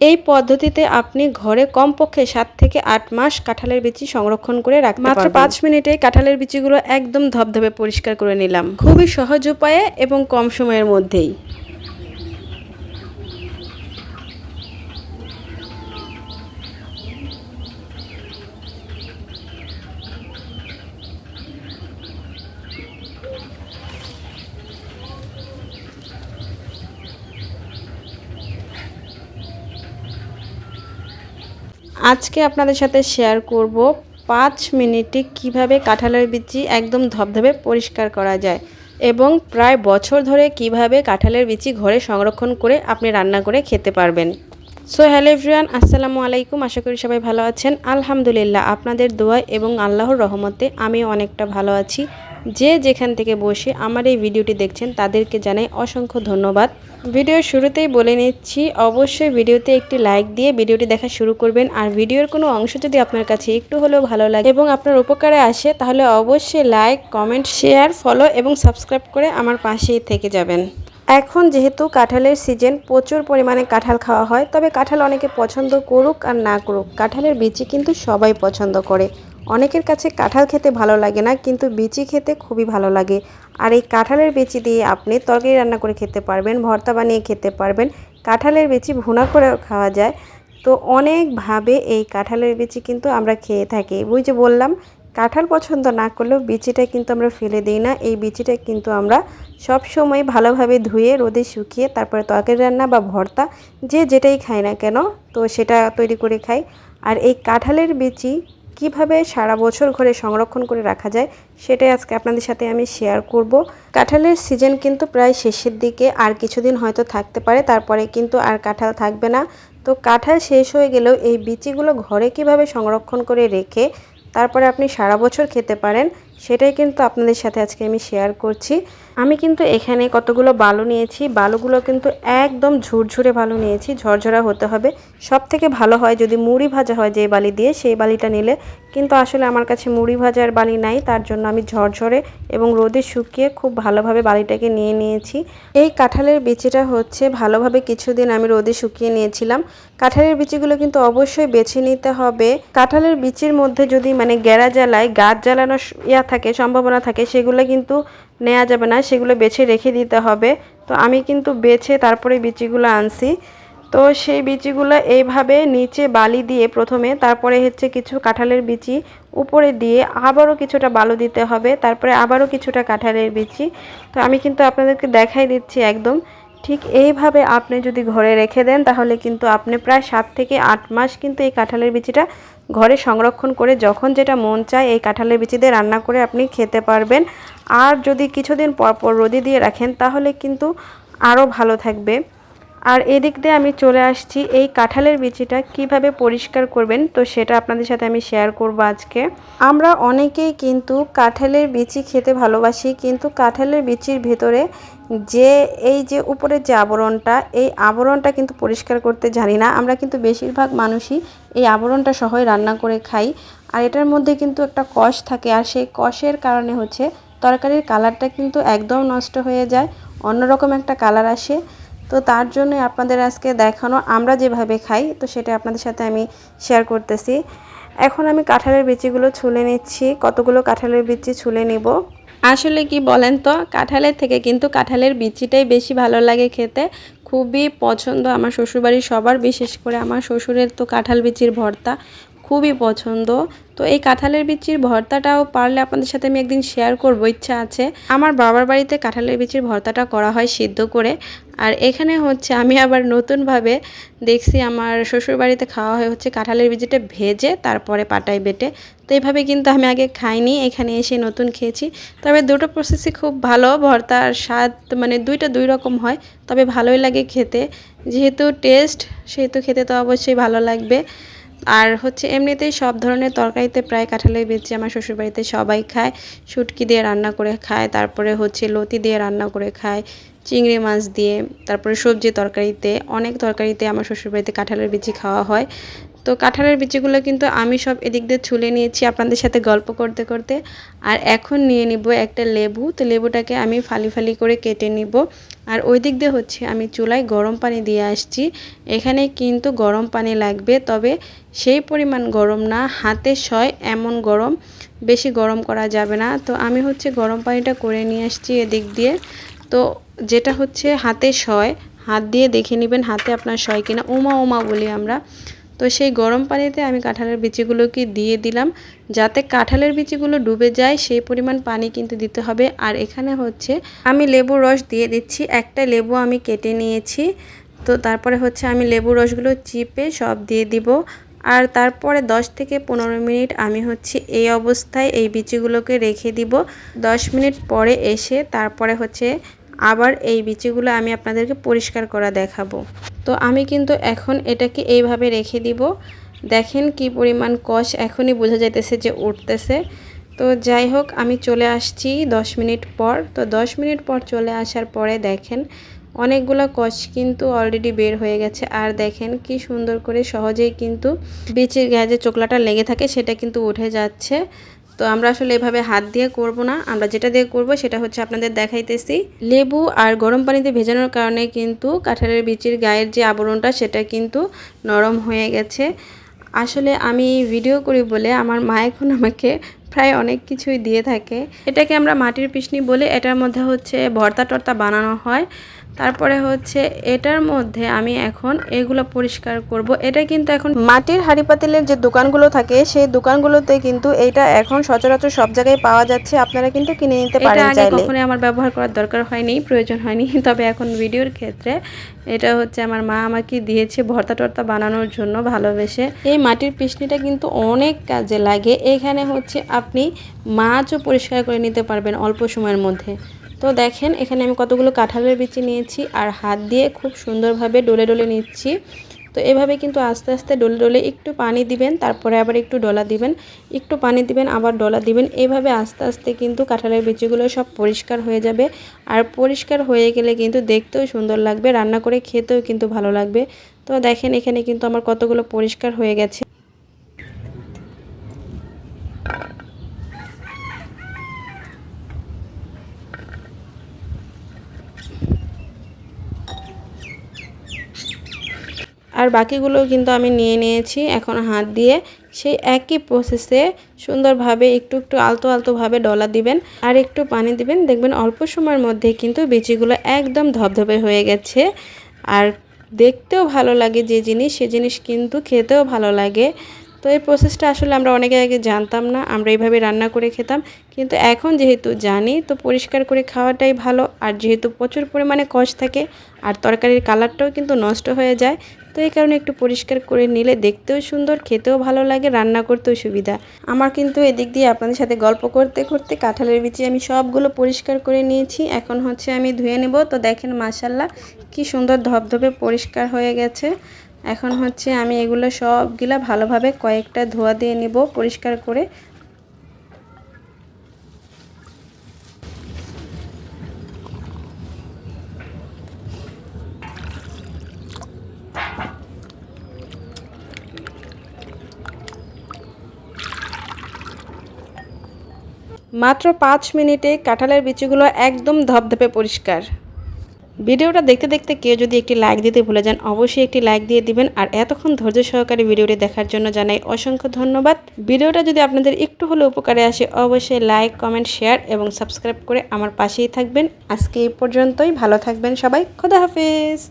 এই পদ্ধতিতে আপনি ঘরে কমপক্ষে 7 থেকে 8 মাস কাঁঠালের বিচি সংরক্ষণ করে রাখতে পারবেন। মাত্র 5 মিনিটে কাঁঠালের বিচিগুলো একদম ধবধবে পরিষ্কার করে নিলাম, খুবই সহজ উপায়ে এবং কম সময়ের মধ্যেই। আজকে আপনাদের সাথে শেয়ার করব 5 মিনিটে কিভাবে কাঁঠালের বিচি একদম ধবধবে পরিষ্কার করা যায় এবং প্রায় বছর ধরে কিভাবে কাঁঠালের বিচি ঘরে সংরক্ষণ করে আপনি রান্না করে খেতে পারবেন। সো হ্যালো এভরিওয়ান, আসসালামু আলাইকুম। আশা করি সবাই ভালো আছেন। আলহামদুলিল্লাহ, আপনাদের দোয়া এবং আল্লাহর রহমতে আমি অনেকটা ভালো আছি। যে যেখান থেকে বসে আমার এই ভিডিওটি দেখছেন তাদেরকে জানাই অসংখ্য ধন্যবাদ। ভিডিওর শুরুতেই বলে নিচ্ছি, অবশ্যই ভিডিওতে একটি লাইক দিয়ে ভিডিওটি দেখা শুরু করবেন। আর ভিডিওর কোনো অংশ যদি আপনার কাছে একটু হলেও ভালো লাগে এবং আপনার উপকারে আসে, তাহলে অবশ্যই লাইক, কমেন্ট, শেয়ার, ফলো এবং সাবস্ক্রাইব করে আমার পাশেই থেকে যাবেন। এখন যেহেতু কাঁঠালের সিজন, প্রচুর পরিমাণে কাঁঠাল খাওয়া হয়। তবে কাঁঠাল অনেকে পছন্দ করুক আর না করুক, কাঁঠালের বিচি কিন্তু সবাই পছন্দ করে। অনেকের কাছে কাঁঠাল খেতে ভালো লাগে না, কিন্তু বিচি খেতে খুবই ভালো লাগে। আর এই কাঁঠালের বিচি দিয়ে আপনি তরকারি রান্না করে খেতে পারবেন, ভর্তা বানিয়ে খেতে পারবেন। কাঁঠালের বিচি ভুনা করেও খাওয়া যায়। তো অনেকভাবে এই কাঁঠালের বিচি কিন্তু আমরা খেয়ে থাকি। ওই যে বললাম, কাঁঠাল পছন্দ না করলেও বিচিটা কিন্তু আমরা ফেলে দিই না। এই বিচিটা কিন্তু আমরা সব সময় ভালোভাবে ধুয়ে রোদে শুকিয়ে তারপরে তরকারি রান্না বা ভর্তা যে যেটাই খাই না কেন, তো সেটা তৈরি করে খাই। আর এই কাঁঠালের বিচি কিভাবে সারা বছর ঘরে সংরক্ষণ করে রাখা যায় সেটাই আজকে আপনাদের সাথে আমি শেয়ার করব। কাঁঠালের সিজন কিন্তু প্রায় শেষের দিকে, আর কিছুদিন হয়তো থাকতে পারে, তারপরে কিন্তু আর কাঁঠাল থাকবে না। তো কাঁঠাল শেষ হয়ে গেলেও এই বিচিগুলো ঘরে কিভাবে সংরক্ষণ করে রেখে তারপরে আপনি সারা বছর খেতে পারেন, সেটাই কিন্তু আপনাদের সাথে আজকে আমি শেয়ার করছি। আমি কিন্তু এখানে কতগুলো বালু নিয়েছি। বালুগুলো কিন্তু একদম ঝুরঝুরে বালু নিয়েছি, ঝরঝরা হতে হবে। সব থেকে ভালো হয় যদি মুড়ি ভাজা হয় যে বালি দিয়ে, সেই বালিটা নিলে। কিন্তু আসলে আমার কাছে মুড়ি ভাজার বালি নাই, তার জন্য আমি ঝরঝরে এবং রোদে শুকিয়ে খুব ভালোভাবে বালিটাকে নিয়ে নিয়েছি। এই কাঁঠালের বিচিটা হচ্ছে ভালোভাবে কিছুদিন আমি রোদে শুকিয়ে নিয়েছিলাম। কাঁঠালের বিচিগুলো কিন্তু অবশ্যই বেছে নিতে হবে। কাঁঠালের বিচির মধ্যে যদি গেরা জ্বালায়, গাছ জ্বালানোর থাকে, সম্ভাবনা থাকে, সেগুলো কিন্তু নেওয়া যাবে না, সেগুলো বেছে রেখে দিতে হবে। তো আমি কিন্তু বেছে তারপরে বিচিগুলো আনছি। তো সেই বিচিগুলো এইভাবে নিচে বালি দিয়ে প্রথমে, তারপরে হচ্ছে কিছু কাঁঠালের বিচি উপরে দিয়ে আবারও কিছুটা বালু দিতে হবে, তারপরে আবারও কিছুটা কাঁঠালের বিচি। তো আমি কিন্তু আপনাদেরকে দেখাই দিচ্ছি একদম ঠিক এইভাবে আপনি যদি ঘরে রেখে দেন, তাহলে কিন্তু আপনি প্রায় 7 থেকে 8 মাস কিন্তু এই কাঁঠালের বিচিটা ঘরে সংরক্ষণ করে যখন যেটা মন চায় এই কাঁঠালের বিচি দিয়ে রান্না করে আপনি খেতে পারবেন। আর যদি কিছুদিন পর পর রোদে দিয়ে রাখেন, তাহলে কিন্তু আরও ভালো থাকবে। আর এদিক দিয়ে আমি চলে আসছি এই কাঁঠালের বিচিটা কিভাবে পরিষ্কার করবেন, তো সেটা আপনাদের সাথে আমি শেয়ার করব আজকে। আমরা অনেকেই কিন্তু কাঁঠালের বিচি খেতে ভালোবাসি, কিন্তু কাঁঠালের বিচির ভেতরে যে এই যে উপরের যে আবরণটা, এই আবরণটা কিন্তু পরিষ্কার করতে জানি না। আমরা কিন্তু বেশিরভাগ মানুষই এই আবরণটা সহই রান্না করে খাই। আর এটার মধ্যে কিন্তু একটা কষ থাকে, আর সেই কষের কারণে হচ্ছে তরকারির কালারটা কিন্তু একদম নষ্ট হয়ে যায়, অন্যরকম একটা কালার আসে। তো তার জন্য আপনাদের আজকে দেখানো আমরা যেভাবে খাই, তো সেটা আপনাদের সাথে আমি শেয়ার করতেছি। এখন আমি কাঁঠালের বিচিগুলো ছুলে নিচ্ছি, কতগুলো কাঁঠালের বিচি ছুলে নিব। আসলে কি বলেন তো, কাঁঠালের থেকে কিন্তু কাঁঠালের বিচিটাই বেশি ভালো লাগে খেতে, খুবই পছন্দ আমার শ্বশুরবাড়ির সবার, বিশেষ করে আমার শ্বশুরের তো কাঁঠাল বিচির ভর্তা খুবই পছন্দ। তো এই কাঁঠালের বিচির ভর্তাটাও পারলে আপনাদের সাথে আমি একদিন শেয়ার করব, ইচ্ছা আছে। আমার বাবার বাড়িতে কাঁঠালের বিচির ভর্তাটা করা হয় সিদ্ধ করে, আর এখানে হচ্ছে আমি আবার নতুনভাবে দেখছি আমার শ্বশুর বাড়িতে খাওয়া হয় হচ্ছে কাঁঠালের বিচিটা ভেজে তারপরে পাটায় বেটে। তো এইভাবে কিন্তু আমি আগে খাইনি, এখানে এসে নতুন খেয়েছি। তবে দুটো প্রসেসই খুব ভালো, ভর্তার স্বাদ দুইটা দুই রকম হয়, তবে ভালোই লাগে খেতে। যেহেতু টেস্ট, সেহেতু খেতে তো অবশ্যই ভালো লাগবে। আর হচ্ছে এমনিতেই সব ধরনের তরকারিতে প্রায় কাঁঠালের বিচি আমার শ্বশুরবাড়িতে সবাই খায়। শুটকি দিয়ে রান্না করে খায়, তারপরে হচ্ছে লতি দিয়ে রান্না করে খায়, চিংড়ি মাছ দিয়ে, তারপরে সবজি তরকারিতে, অনেক তরকারিতে আমার শ্বশুরবাড়িতে কাঁঠালের বিচি খাওয়া হয়। তো কাঁঠালের বিচিগুলো কিন্তু আমি সব এদিক দিয়ে ছুলে নিয়েছি আপনাদের সাথে গল্প করতে করতে। আর এখন নিয়ে নিব একটা লেবু। তো লেবুটাকে আমি ফালি ফালি করে কেটে নিব। আর ওই দিক দিয়ে হচ্ছে আমি চুলায় গরম পানি দিয়ে আসছি। এখানে কিন্তু গরম পানি লাগবে, তবে সেই পরিমাণ গরম না, হাতে সয় এমন গরম, বেশি গরম করা যাবে না। তো আমি হচ্ছে গরম পানিটা করে নিয়ে আসছি এদিক দিয়ে। তো যেটা হচ্ছে হাতে সয়, হাত দিয়ে দেখে নেবেন হাতে আপনার সয় কিনা, উমা উমা বলি আমরা। তো সেই গরম পানিতে আমি কাঁঠালের বিচিগুলোকে দিয়ে দিলাম, যাতে কাঁঠালের বিচিগুলো ডুবে যায় সেই পরিমাণ পানি কিন্তু দিতে হবে। আর এখানে হচ্ছে আমি লেবুর রস দিয়ে দিচ্ছি, একটা লেবু আমি কেটে নিয়েছি। তো তারপরে হচ্ছে আমি লেবুর রসগুলো চিপে সব দিয়ে দিব। আর তারপরে 10 থেকে 15 মিনিট আমি হচ্ছে এই অবস্থায় এই বিচিগুলোকে রেখে দিব। 10 মিনিট পরে এসে তারপরে হচ্ছে আবার এই বিচিগুলো আমি আপনাদেরকে পরিষ্কার করা দেখাবো। তো আমি কিন্তু এখন এটাকে এইভাবে রেখে দিব। দেখেন কি পরিমাণ কষ, এখনই বোঝা যাইতেছে যে উঠতেছে। তো যাই হোক, আমি চলে আসছি 10 মিনিট পর। তো 10 মিনিট পর চলে আসার পরে দেখেন অনেকগুলো কষ কিন্তু অলরেডি বের হয়ে গেছে। আর দেখেন কি সুন্দর করে সহজেই কিন্তু বিচির গায়ে যে চোকলাটা লেগে থাকে সেটা কিন্তু উঠে যাচ্ছে। তো আমরা আসলে এভাবে হাত দিয়ে করব না, আমরা যেটা দিয়ে করব সেটা হচ্ছে আপনাদের দেখাইতেছি। লেবু আর গরম পানিতে ভেজানোর কারণে কিন্তু কাঁঠালের বিচির গায়ের যে আবরণটা সেটা কিন্তু নরম হয়ে গেছে। আসলে আমি ভিডিও করি বলে আমার মা এখন আমাকে প্রায় অনেক কিছুই দিয়ে থাকে। এটাকে আমরা মাটির পিশনি বলে, এটার মধ্যে হচ্ছে ভর্তা টর্তা বানানো হয়। তারপরে হচ্ছে এটার মধ্যে আমি এখন এগুলো পরিষ্কার করব। এটা কিন্তু এখন মাটির হাঁড়ি পাতিলের যে দোকানগুলো থাকে সেই দোকানগুলোতে কিন্তু এটা এখন সচরাচর সব জায়গায় পাওয়া যাচ্ছে, আপনারা কিন্তু কিনে নিতে পারেন চাইলে। এটা আগে কখনোই আমার ব্যবহার করার দরকার হয়নি, প্রয়োজন হয়নি, তবে এখন ভিডিওর ক্ষেত্রে এটা হচ্ছে আমার মা আমাকে দিয়েছে ভর্তা টর্তা বানানোর জন্য ভালোবেসে। এই মাটির পিশনিটা কিন্তু অনেক কাজে লাগে। এখানে হচ্ছে আপনি মাছও পরিষ্কার করে নিতে পারবেন অল্প সময়ের মধ্যে। তো দেখেন এখানে আমি কতগুলো কাঁঠালের বিচি নিয়েছি আর হাত দিয়ে খুব সুন্দরভাবে ডলে ডলে নিচ্ছি। তো এভাবে কিন্তু আস্তে আস্তে ডলে ডলে একটু পানি দিবেন, তারপরে আবার একটু ডলা দিবেন, একটু পানি দিবেন, আবার ডলা দিবেন। এভাবে আস্তে আস্তে কিন্তু কাঁঠালের বিচিগুলো সব পরিষ্কার হয়ে যাবে। আর পরিষ্কার হয়ে গেলে কিন্তু দেখতেও সুন্দর লাগবে, রান্না করে খেতেও কিন্তু ভালো লাগবে। তো দেখেন এখানে কিন্তু আমার কতগুলো পরিষ্কার হয়ে গেছে। আর বাকিগুলো কিন্তু আমি নিয়ে নিয়েছি। এখন হাত দিয়ে সেই একই প্রসেসে সুন্দরভাবে একটু একটু আলতো আলতোভাবে ডলা দিবেন আর একটু পানি দিবেন, দেখবেন অল্প সময়ের মধ্যে কিন্তু বিচিগুলো একদম ধবধবে হয়ে গেছে। আর দেখতেও ভালো লাগে যে জিনিস, সে জিনিস কিন্তু খেতেও ভালো লাগে। তো এই প্রসেসটা আসলে আমরা অনেকে আগে জানতাম না, আমরা এইভাবে রান্না করে খেতাম। কিন্তু এখন যেহেতু জানি, তো পরিষ্কার করে খাওয়াটাই ভালো। আর যেহেতু প্রচুর পরিমাণে কষ থাকে আর তরকারির কালারটাও কিন্তু নষ্ট হয়ে যায়, তো এই কারণে একটু পরিষ্কার করে নিলে দেখতেও সুন্দর, খেতেও ভালো লাগে, রান্না করতেও সুবিধা। আমার কিন্তু এদিক দিয়ে আপনাদের সাথে গল্প করতে করতে কাঁঠালের বিচি আমি সবগুলো পরিষ্কার করে নিয়েছি। এখন হচ্ছে আমি ধুয়ে নেব। তো দেখেন মাশাআল্লাহ কি সুন্দর ধবধবে পরিষ্কার হয়ে গেছে। এখন হচ্ছে আমি এগুলো সবগুলা ভালোভাবে কয়েকটা ধোয়া দিয়ে নেব পরিষ্কার করে। মাত্র 5 মিনিটে কাঁঠালের বিচিগুলো একদম ধবধবে পরিষ্কার। ভিডিওটা দেখতে দেখতে কেউ যদি একটি লাইক দিতে ভুলে যান, অবশ্যই একটি লাইক দিয়ে দিবেন। আর এতক্ষণ ধৈর্য সহকারে ভিডিওটি দেখার জন্য জানাই অসংখ্য ধন্যবাদ। ভিডিওটা যদি আপনাদের একটু হলেও উপকারে আসে, অবশ্যই লাইক, কমেন্ট, শেয়ার এবং সাবস্ক্রাইব করে আমার পাশেই থাকবেন। আজকে এই পর্যন্তই, ভালো থাকবেন সবাই, খোদা হাফেজ।